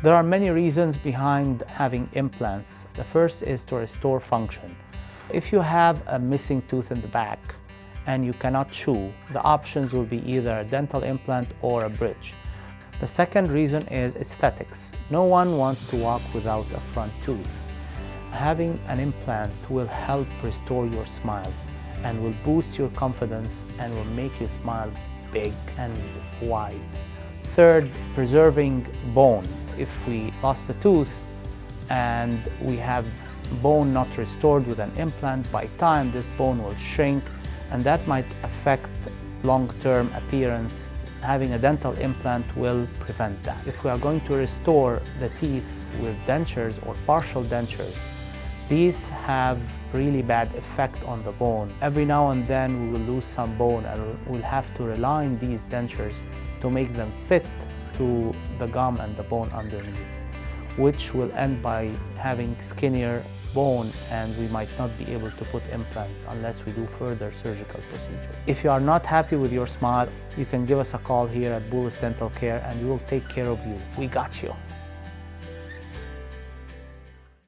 There are many reasons behind having implants. The first is to restore function. If you have a missing tooth in the back and you cannot chew, the options will be either a dental implant or a bridge. The second reason is aesthetics. No one wants to walk without a front tooth. Having an implant will help restore your smile and will boost your confidence and will make you smile big and wide. Third, preserving bone. If we lost a tooth and we have bone not restored with an implant, by time this bone will shrink and that might affect long-term appearance. Having a dental implant will prevent that. If we are going to restore the teeth with dentures or partial dentures, these have really bad effect on the bone. Every now and then we will lose some bone and we'll have to rely on these dentures to make them fit to the gum and the bone underneath, which will end by having skinnier bone, and we might not be able to put implants unless we do further surgical procedure. If you are not happy with your smile, you can give us a call here at Boulos Dental Care and we will take care of you. We got you.